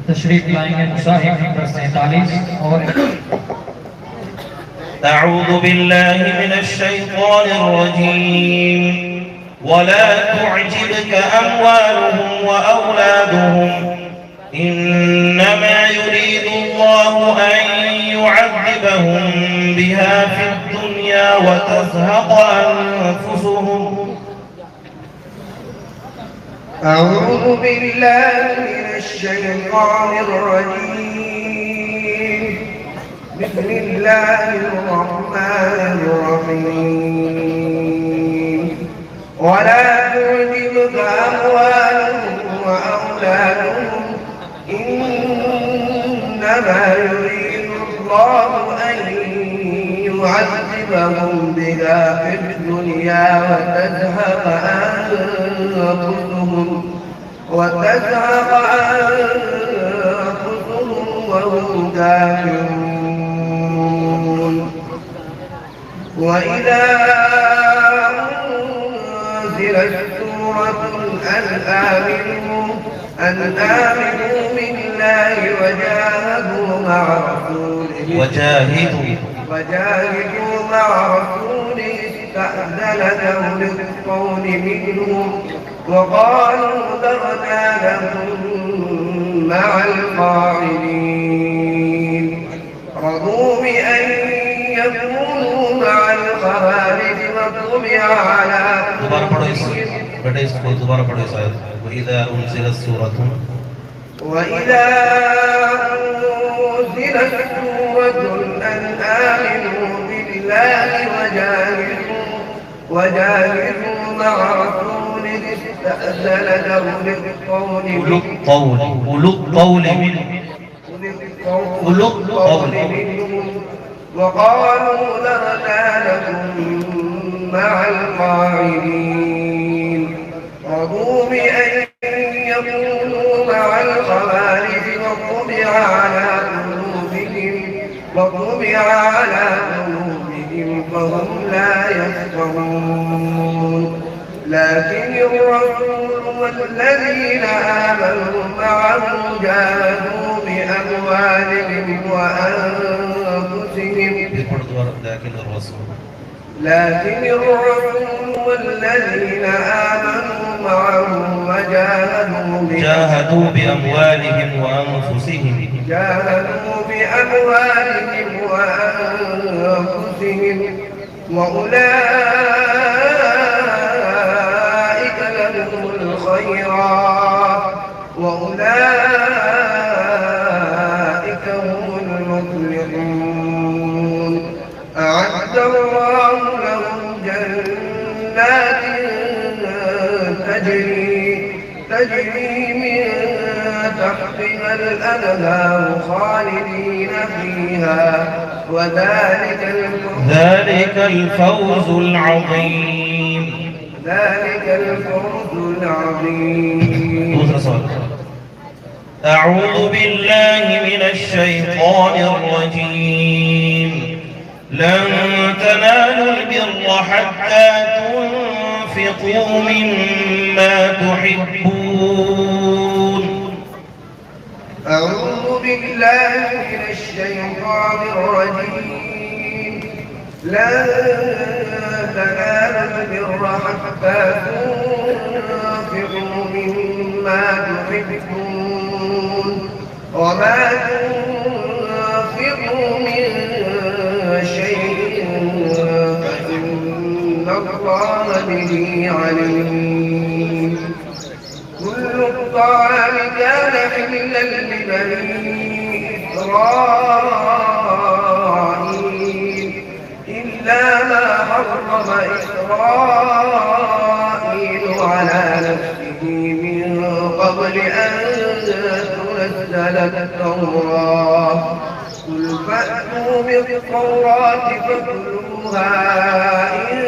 तशरीफ लाएंगे मुसाहिब नंबर 47 और أعوذ بالله من الشيطان الرجيم ولا تعجبك أموالهم وأولادهم إنما يريد الله أن يعذبهم بها في الدنيا وتزهق أنفسهم. أعوذ بالله من الشيطان الرجيم بسم الله الرحمن الرحيم ولا تعجبك أموالهم وأولادهم إنما يريد الله أن يعذبهم بها في الدنيا وتزهق أنفسهم وهم كافرون. وإذا أنزلت سورة أن آمنوا بالله وجاهدوا مع رسوله استأذنك أولي الطول منهم وقالوا ذرنا لهم مع القاعدين رضوا بأن يكونوا مع الخوارج وطبع على وإذا أنزلت سورة أن آمنوا بالله وجاهدوا مع رسوله استأذنك أولو الطول منهم وقالوا ذرنا لكم مع القاعدين رضوا بأن يكونوا مع الخوارج وطبع على قلوبهم فهم لا يفقهون. لكن الرسول والذين آمنوا معه جاهدوا بأموالهم وأنفسهم لكن الرسول والذين آمنوا معه جاهدوا بأموالهم وأنفسهم وأولئك لهم الخيرات وأولئك هم المفلحون. أعد الله لهم جنات تجري من تحتها الأنهار خالدين فيها وذلك الفوز العظيم. أعوذ بالله من الشيطان الرجيم لن تنالوا البر حتى تنفقوا مما تحبون. أعوذ بالله من الشيطان الرجيم لن تنالوا البر حتى تنفقوا مما تحبون وما تنفقوا من شيء فإن الله به عليم. كل الطعام كان حلا لبني إسرائيل إلا ما حرم إسرائيل على نفسه من قبل أن تنزل التوراة. قل فأتوا بالتوراة فاتلوها إن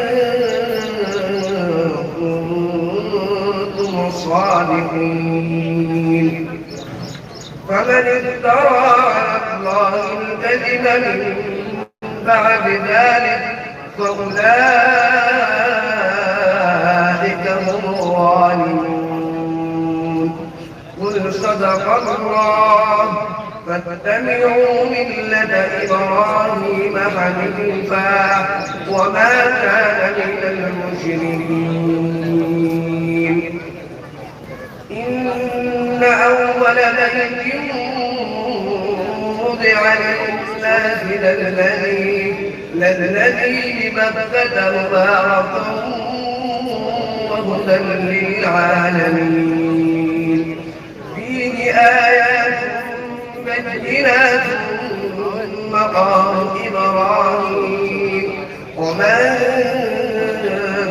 كنتم صادقين. فمن افترى على الله الكذب من بعد ذلك فأولئك هم الظالمون. قل صدق الله واتبعوا ملة إبراهيم حنيفا وما كان من المشركين إن أول بيت وضع للناس للذي ببكة مباركا وهدى للعالمين فيه آيات بينات مقام إبراهيم ومن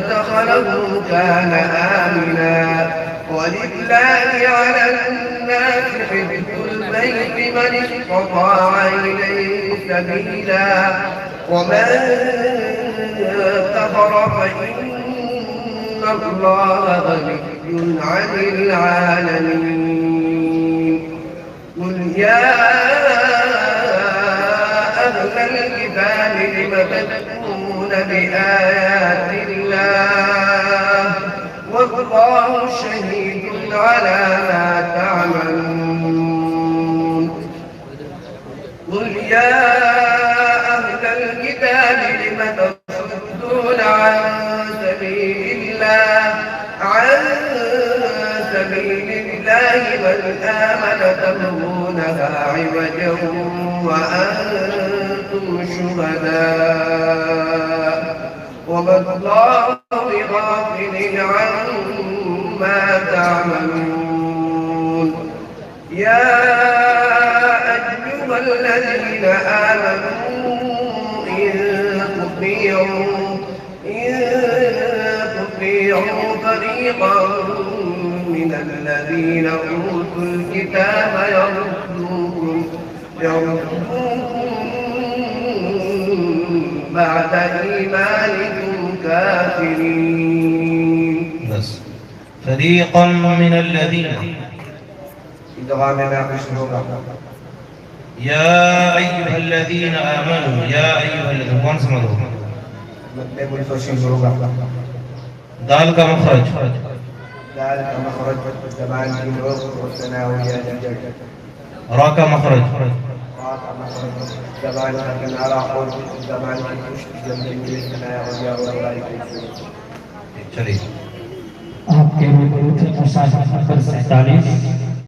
دخله كان آمنا ولله على الناس حج البيت من استطاع إليه سبيلا ومن كفر فإن الله غني عن العالمين قل يا أهل الكتاب لم تكفرون بآيات الله والله شهيد على ما تعملون قل يا أهل الكتاب لم تصدون عن سبيل الله من آمن تبغونها عوجا وأنتم شهداء وما الله بغافل عما تعملون يا أيها الذين آمنوا إن تطيعوا فريقا من الذين أوتوا الكتاب يردوكم بعد إيمانكم كافرين بس فريقا من الذين يا أيها الذين آمنوا يا أيها الذين कौन सा मदद दाल का मखरज ذلك مخرج زمان الجمهور والثانويات را का मखरज زمان لكن على قول زمان جنب الثانويات والثانويات चलिए आपके रूबरू थे मुसाहिब नंबर 47